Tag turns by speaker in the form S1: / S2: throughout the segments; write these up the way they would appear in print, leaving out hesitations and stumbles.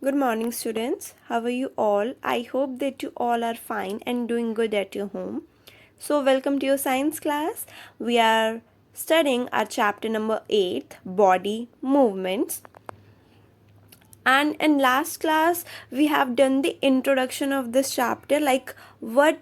S1: Good morning, students. How are you all? I hope that you all are fine and doing good at your home. So, welcome to your science class. We are studying our chapter number 8, Body Movements. And in last class, we have done the introduction of this chapter, like what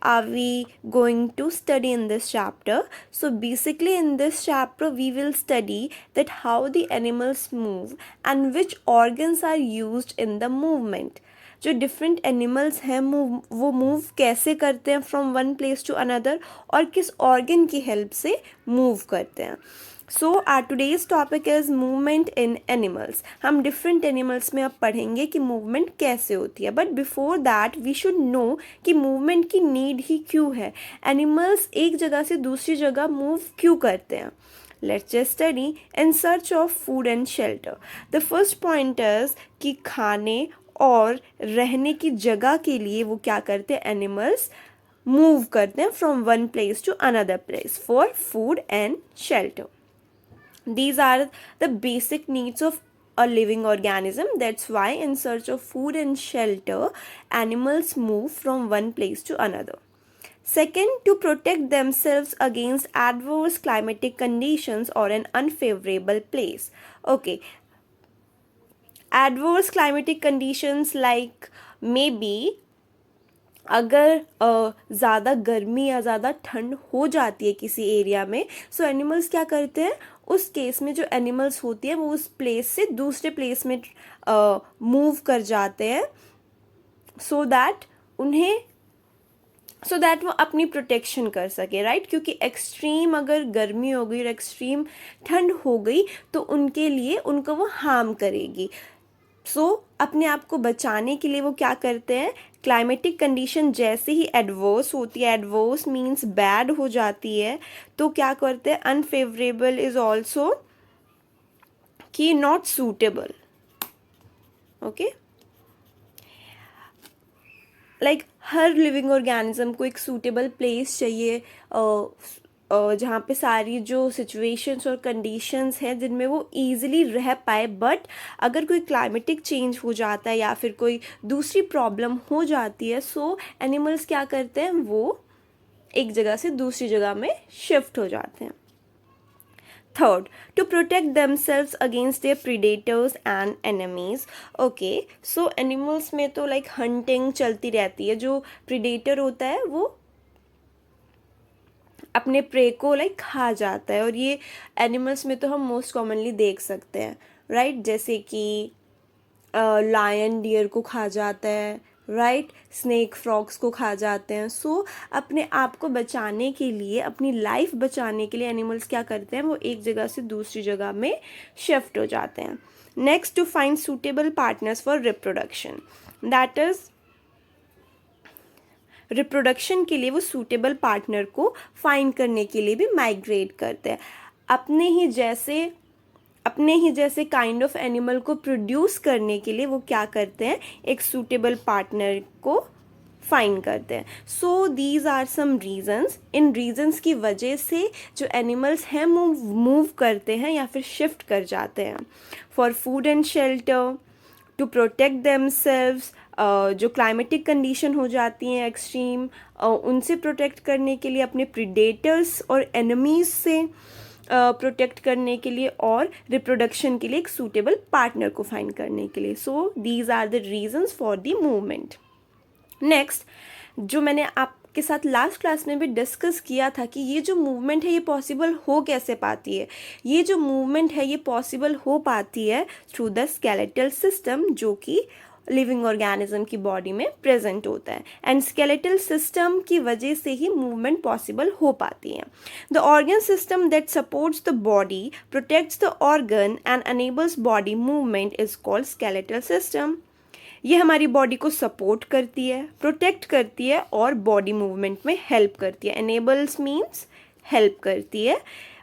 S1: are we going to study in this chapter. So basically in this chapter we will study that how the animals move and which organs are used in the movement. जो different animals हैं वो move कैसे करते हैं from one place to another और किस organ की help से मूव करते हैं. So our today's topic is movement in animals. हम डिफरेंट एनिमल्स में अब पढ़ेंगे कि मूवमेंट कैसे होती है. But before that we should know कि मूवमेंट की नीड ही क्यों है. एनिमल्स एक जगह से दूसरी जगह मूव क्यों करते हैं. Let's just study in search of food and shelter. The first point is कि खाने और रहने की जगह के लिए वो क्या करते हैं. एनिमल्स मूव करते हैं from one place to another place for food and shelter. These are the basic needs of a living organism. That's why in search of food and shelter, animals move from one place to another. Second, to protect themselves against adverse climatic conditions or an unfavorable place. Okay. Adverse climatic conditions like maybe अगर ज़्यादा गर्मी या ज़्यादा ठंड हो जाती है किसी एरिया में, सो एनिमल्स क्या करते हैं. उस केस में जो एनिमल्स होती है वो उस प्लेस से दूसरे प्लेस में मूव कर जाते हैं सो दैट वो अपनी प्रोटेक्शन कर सके. राइट क्योंकि एक्सट्रीम अगर गर्मी हो गई और एक्सट्रीम ठंड हो गई तो उनके लिए उनको वो हार्म करेगी. सो अपने आप को बचाने के लिए वो क्या करते हैं. क्लाइमेटिक कंडीशन जैसे ही एडवर्स होती है, एडवर्स मीन्स बैड हो जाती है, तो क्या करते हैं. अनफेवरेबल इज ऑल्सो कि not suitable. Okay like her living organism को एक सूटेबल प्लेस चाहिए जहाँ पे सारी जो सिचुएशंस और कंडीशंस हैं जिनमें वो ईजिली रह पाए. बट अगर कोई क्लाइमेटिक चेंज हो जाता है या फिर कोई दूसरी प्रॉब्लम हो जाती है सो एनिमल्स क्या करते हैं. वो एक जगह से दूसरी जगह में शिफ्ट हो जाते हैं. Third, to protect themselves against their predators and enemies. Okay so animals में तो लाइक हंटिंग चलती रहती है. जो प्रीडेटर होता है वो अपने प्रे को लाइक खा जाता है और ये एनिमल्स में तो हम मोस्ट कॉमनली देख सकते हैं. राइट जैसे कि लायन डियर को खा जाता है. राइट स्नेक फ्रॉग्स को खा जाते हैं. सो अपने आप को बचाने के लिए, अपनी लाइफ बचाने के लिए एनिमल्स क्या करते हैं. वो एक जगह से दूसरी जगह में शिफ्ट हो जाते हैं. Next, to find suitable partners for reproduction. That is reproduction के लिए वो सूटेबल पार्टनर को फाइंड करने के लिए भी माइग्रेट करते हैं. अपने ही जैसे काइंड ऑफ एनिमल को प्रोड्यूस करने के लिए वो क्या करते हैं. एक सूटेबल पार्टनर को फाइंड करते हैं. So these are some reasons. इन रीजंस की वजह से जो एनिमल्स हैं मूव करते हैं या फिर शिफ्ट कर जाते हैं. For food and shelter, to protect themselves, जो क्लाइमेटिक कंडीशन हो जाती हैं एक्सट्रीम, उनसे प्रोटेक्ट करने के लिए, अपने प्रीडेटर्स और एनिमीज से प्रोटेक्ट करने के लिए, और रिप्रोडक्शन के लिए एक सूटेबल पार्टनर को फाइंड करने के लिए. So these are the reasons for the movement. Next, जो मैंने आपके साथ लास्ट क्लास में भी डिस्कस किया था कि ये जो मूवमेंट है ये पॉसिबल हो कैसे पाती है. ये जो मूवमेंट है ये पॉसिबल हो पाती है थ्रू द स्केलेटल सिस्टम जो कि लिविंग ऑर्गेनिज्म की बॉडी में प्रेजेंट होता है. एंड स्केलेटल सिस्टम की वजह से ही मूवमेंट पॉसिबल हो पाती है. The organ system that supports the body, protects the organ and enables body movement is called skeletal system. ये हमारी बॉडी को सपोर्ट करती है, प्रोटेक्ट करती है और बॉडी मूवमेंट में हेल्प करती है. एनेबल्स मीन्स हेल्प करती है.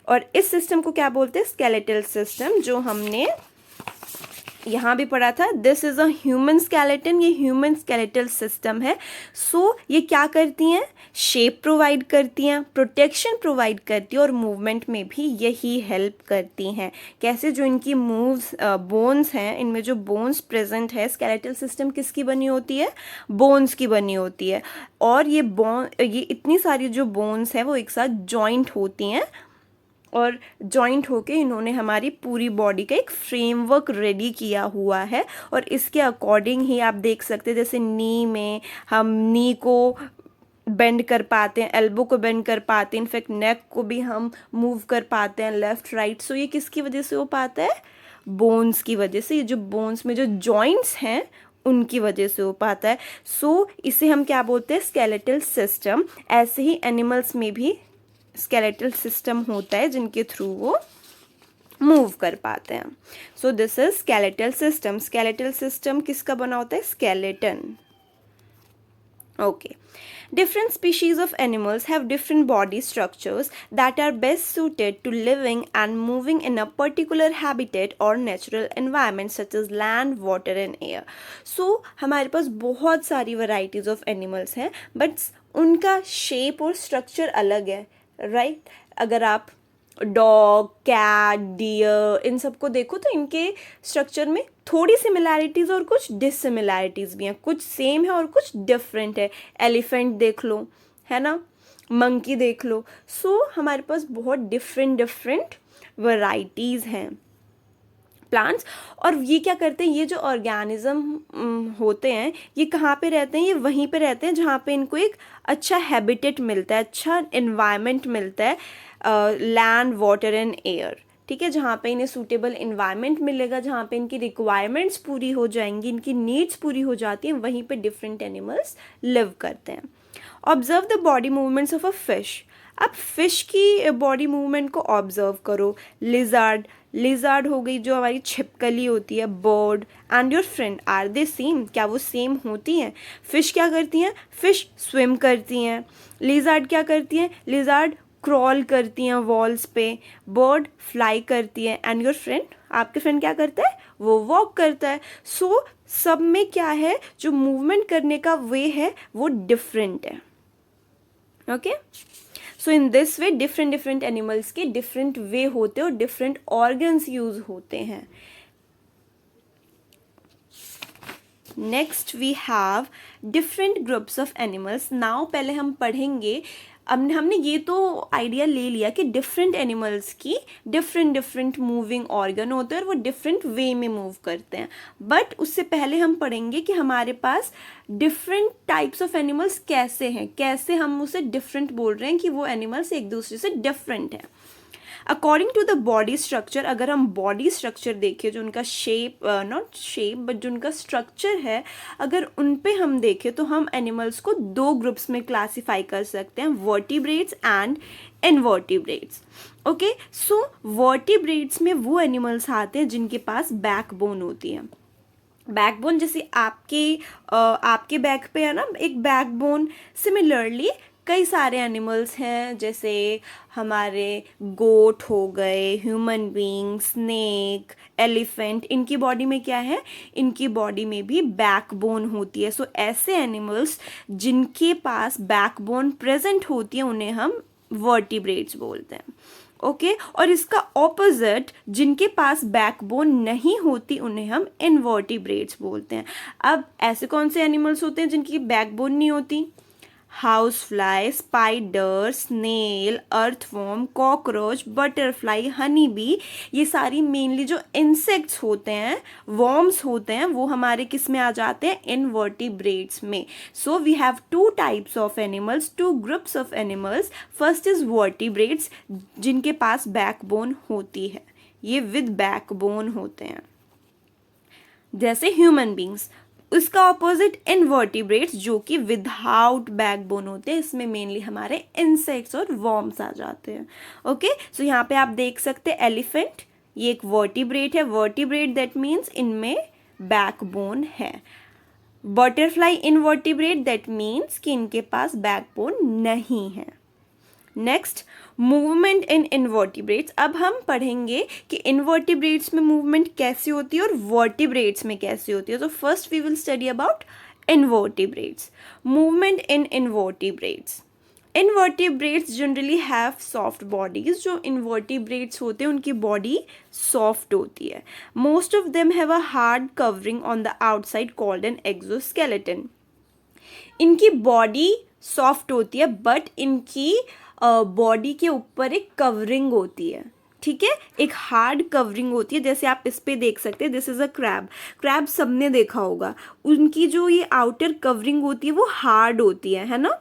S1: और इस सिस्टम को क्या बोलते हैं. स्केलेटल सिस्टम, जो हमने यहाँ भी पढ़ा था, this is a human skeleton, ये ह्यूमन स्केलेटल सिस्टम है। सो ये क्या करती हैं, शेप प्रोवाइड करती हैं, प्रोटेक्शन प्रोवाइड करती हैं और मूवमेंट में भी यही हेल्प करती हैं। कैसे, जो इनकी मूव्स बोन्स हैं, इनमें जो बोन्स प्रेजेंट है, स्केलेटल सिस्टम किसकी बनी होती है, बोन्स की बनी होती है। और ये इतनी सारी जो बोन्स हैं वो एक साथ जॉइंट होती हैं और जॉइंट होके इन्होंने हमारी पूरी बॉडी का एक फ्रेमवर्क रेडी किया हुआ है। और इसके अकॉर्डिंग ही आप देख सकते हैं, जैसे नी में हम नी को बेंड कर पाते हैं, एल्बो को बेंड कर पाते हैं, इनफैक्ट नेक को भी हम मूव कर पाते हैं लेफ़्ट राइट। सो ये किसकी वजह से हो पाता है, बोन्स की वजह से। ये जो बोन्स में जो जॉइंट्स हैं उनकी वजह से हो पाता है। सो इसे हम क्या बोलते हैं, स्केलेटल सिस्टम। ऐसे ही एनिमल्स में भी स्केलेटल सिस्टम होता है जिनके थ्रू वो मूव कर पाते हैं। सो this is skeletal system. Skeletal system किसका बना होता है, skeleton. Okay, different species of animals have different body structures that are best suited to living and moving in a particular habitat or natural environment such as land, water and air. So हमारे पास बहुत सारी varieties of animals हैं, but उनका shape और structure अलग है, right? अगर आप डॉग, कैट, डियर, इन सबको देखो तो इनके स्ट्रक्चर में थोड़ी सिमिलैरिटीज़ और कुछ डिससिमिलैरिटीज़ भी हैं, कुछ सेम है और कुछ डिफरेंट है। एलिफेंट देख लो, है ना, मंकी देख लो। सो हमारे पास बहुत डिफरेंट वैरायटीज़ हैं प्लांट्स। और ये क्या करते हैं, ये जो ऑर्गेनिज्म होते हैं ये कहाँ पे रहते हैं, ये वहीं पे रहते हैं जहाँ पे इनको एक अच्छा हैबिटेट मिलता है, अच्छा इन्वायरमेंट मिलता है, लैंड, वाटर एंड एयर। ठीक है, जहाँ पे इन्हें सूटेबल इन्वायरमेंट मिलेगा, जहाँ पे इनकी रिक्वायरमेंट्स पूरी हो जाएंगी, इनकी नीड्स पूरी हो जाती हैं, वहीं पे डिफरेंट एनिमल्स लिव करते हैं। Observe the body movements of a fish. अब फिश की बॉडी मूवमेंट को ऑब्जर्व करो। लिजार्ड हो गई, जो हमारी छिपकली होती है, bird and your friend, are they same, क्या वो सेम होती हैं? फिश क्या करती हैं, फिश स्विम करती हैं। लिजार्ड क्या करती हैं, लिजार्ड क्रॉल करती हैं वॉल्स पे। बर्ड फ्लाई करती है एंड योर फ्रेंड, आपके फ्रेंड क्या करता है, वो वॉक करता है। सो सब में क्या है, जो मूवमेंट करने का वे है वो डिफरेंट है। Okay, so in this way different animals के डिफरेंट वे होते हैं और डिफरेंट ऑर्गन्स यूज होते हैं। Next we have different groups of animals. Now पहले हम पढ़ेंगे, हमने ये तो आइडिया ले लिया कि डिफरेंट एनिमल्स की डिफरेंट मूविंग ऑर्गन होते हैं और वो डिफरेंट वे में मूव करते हैं। बट उससे पहले हम पढ़ेंगे कि हमारे पास डिफरेंट टाइप्स ऑफ एनिमल्स कैसे हैं, कैसे हम उसे डिफरेंट बोल रहे हैं कि वो एनिमल्स एक दूसरे से डिफरेंट हैं। According to the body structure, अगर हम बॉडी स्ट्रक्चर देखें, जो उनका शेप, नॉट शेप बट जो उनका स्ट्रक्चर है, अगर उन पे हम देखें तो हम एनिमल्स को दो ग्रुप्स में क्लासीफाई कर सकते हैं, vertebrates and invertebrates. Okay, so vertebrates में वो एनिमल्स आते हैं जिनके पास बैकबोन होती है। बैकबोन जैसे आपके बैक पे है ना एक बैकबोन, सिमिलरली कई सारे एनिमल्स हैं, जैसे हमारे गोट हो गए, ह्यूमन बीइंग, स्नेक, एलिफेंट, इनकी बॉडी में क्या है, इनकी बॉडी में भी बैकबोन होती है। सो ऐसे एनिमल्स जिनके पास बैकबोन प्रेजेंट होती है उन्हें हम वर्टिब्रेट्स बोलते हैं। ओके, और इसका ऑपोजिट जिनके पास बैकबोन नहीं होती उन्हें हम इनवर्टिब्रेट्स बोलते हैं। अब ऐसे कौन से एनिमल्स होते हैं जिनकी बैकबोन नहीं होती? House fly, spider, snail, earthworm, cockroach, butterfly, honey bee, ये सारी मेनली जो इंसेक्ट्स होते हैं, वॉर्म्स होते हैं, वो हमारे किस में आ जाते हैं, इनवर्टिब्रेट्स में। So we have two types of animals, two groups of animals. First is vertebrates, जिनके पास बैकबोन होती है, ये विद बैकबोन होते हैं, जैसे ह्यूमन बींग्स। उसका ऑपोजिट इनवर्टिब्रेट्स, जो कि विदाउट बैकबोन होते हैं, इसमें मेनली हमारे इंसेक्ट्स और वॉर्म्स आ जाते हैं। ओके, सो यहाँ पे आप देख सकते हैं एलिफेंट, ये एक वर्टिब्रेट है। वर्टिब्रेट दैट मीन्स इनमें बैकबोन है। बटरफ्लाई इनवर्टिब्रेट, दैट मीन्स कि इनके पास बैकबोन नहीं है। Next, movement in invertebrates. अब हम पढ़ेंगे कि इनवर्टिब्रेट्स में मूवमेंट कैसी होती है और वर्टिब्रेट्स में कैसी होती है। तो first we will study about invertebrates. Movement in invertebrates. Invertebrates generally have soft bodies. जो इनवर्टिब्रेट्स होते हैं उनकी बॉडी सॉफ्ट होती है। Most of them have a hard covering on the outside called an exoskeleton. इनकी बॉडी सॉफ्ट होती है but इनकी बॉडी के ऊपर एक कवरिंग होती है, ठीक है, एक हार्ड कवरिंग होती है। जैसे आप इस पे देख सकते हैं, this is a crab. Crab सबने देखा होगा, उनकी जो ये आउटर कवरिंग होती है वो हार्ड होती है ना।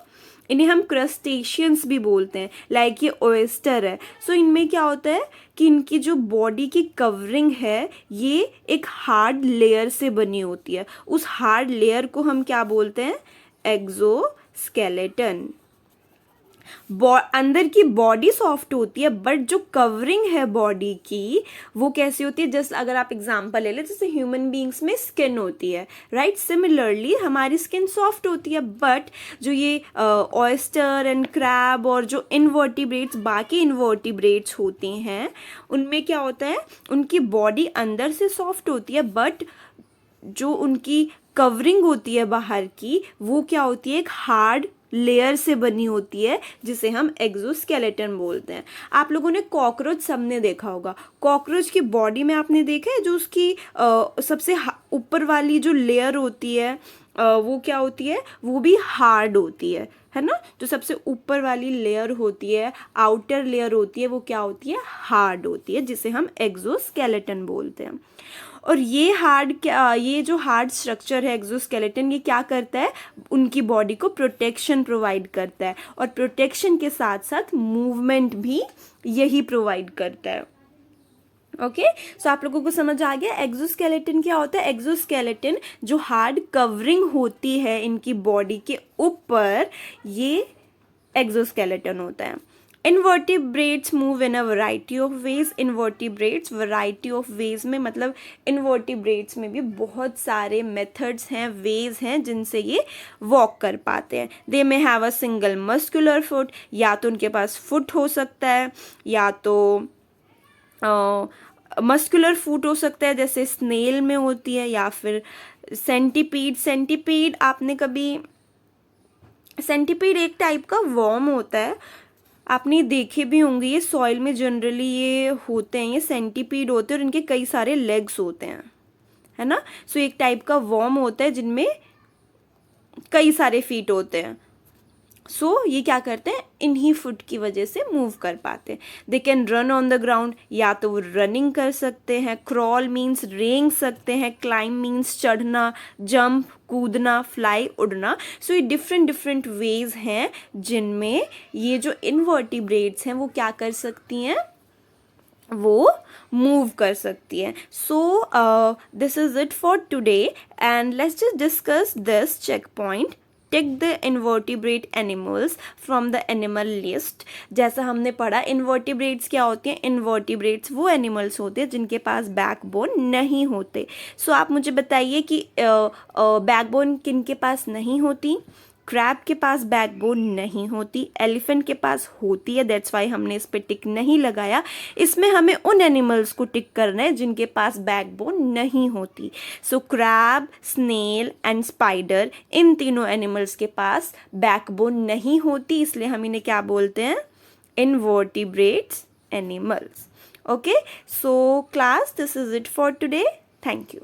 S1: इन्हें हम क्रस्टेशियंस भी बोलते हैं, लाइक ये ओएस्टर है। सो इनमें क्या होता है कि इनकी जो बॉडी की कवरिंग है ये एक हार्ड लेयर से बनी होती है। उस हार्ड लेयर को हम क्या बोलते हैं? एक्सोस्केलेटन। अंदर की बॉडी सॉफ्ट होती है बट जो कवरिंग है बॉडी की वो कैसी होती है? जस्ट अगर आप एग्जांपल ले लें, जैसे ह्यूमन बींग्स में स्किन होती है, राइट? सिमिलरली हमारी स्किन सॉफ्ट होती है बट जो ये ऑयस्टर एंड क्रैब और जो इनवर्टिब्रेट्स, बाकी इनवर्टिब्रेट्स होती हैं, उनमें क्या होता है? उनकी बॉडी अंदर से सॉफ्ट होती है बट जो उनकी कवरिंग होती है बाहर की वो क्या होती है? एक हार्ड लेयर से बनी होती है जिसे हम एक्सोस्केलेटन बोलते हैं। आप लोगों ने कॉकरोच सबने देखा होगा। कॉकरोच की बॉडी में आपने देखा है जो उसकी सबसे ऊपर वाली जो लेयर होती है वो क्या होती है? वो भी हार्ड होती है ना। जो सबसे ऊपर वाली लेयर होती है, आउटर लेयर होती है, वो क्या होती है? हार्ड होती है, जिसे हम एक्सोस्केलेटन बोलते हैं। और ये जो हार्ड स्ट्रक्चर है एक्सोस्केलेटन, ये क्या करता है? उनकी बॉडी को प्रोटेक्शन प्रोवाइड करता है और प्रोटेक्शन के साथ साथ मूवमेंट भी यही प्रोवाइड करता है। ओके, सो आप लोगों को समझ आ गया एक्सोस्केलेटन क्या होता है? एक्सोस्केलेटन जो हार्ड कवरिंग होती है इनकी बॉडी के ऊपर, ये एक्सोस्केलेटन होता है। Invertebrates move in a variety of ways. Invertebrates variety of ways में मतलब इनवर्टिब्रेट्स में भी बहुत सारे मेथड्स हैं, वेज हैं जिनसे ये वॉक कर पाते हैं। They may have a single muscular foot, या तो उनके पास फुट हो सकता है या तो मस्कुलर फुट हो सकता है जैसे स्नेल में होती है, या फिर सेंटीपीड। सेंटीपीड आपने कभी, सेंटीपीड एक टाइप का वर्म होता है, आपने देखे भी होंगे, ये सॉइल में जनरली ये होते हैं, ये सेंटीपीड होते हैं और इनके कई सारे लेग्स होते हैं, है ना। सो एक टाइप का वर्म होता है जिनमें कई सारे फीट होते हैं। सो ये क्या करते हैं? इन्हीं फुट की वजह से मूव कर पाते हैं। They can run on the ground, या तो वो रनिंग कर सकते हैं, क्रॉल मीन्स रेंग सकते हैं, क्लाइंब मीन्स चढ़ना, जंप कूदना, फ्लाई उड़ना। सो ये डिफरेंट डिफरेंट वेज हैं जिनमें ये जो इनवर्टिब्रेट्स हैं वो क्या कर सकती हैं? वो मूव कर सकती है। So this is it for today and let's just discuss this check point. Tick the invertebrate animals from the animal list. जैसा हमने पढ़ा, इनवर्टिब्रेट्स क्या होते हैं? इनवर्टिब्रेट्स वो एनिमल्स होते हैं जिनके पास बैकबोन नहीं होते। सो आप मुझे बताइए कि बैकबोन किन के पास नहीं होती? क्रैब के पास बैकबोन नहीं होती, एलिफेंट के पास होती है, दैट्स वाई हमने इस पे टिक नहीं लगाया। इसमें हमें उन एनिमल्स को टिक करना है जिनके पास बैकबोन नहीं होती। सो क्रैब, स्नेल एंड स्पाइडर, इन तीनों एनिमल्स के पास बैकबोन नहीं होती, इसलिए हम इन्हें क्या बोलते हैं? Invertebrates animals. Okay, so class, this is it for today. Thank you.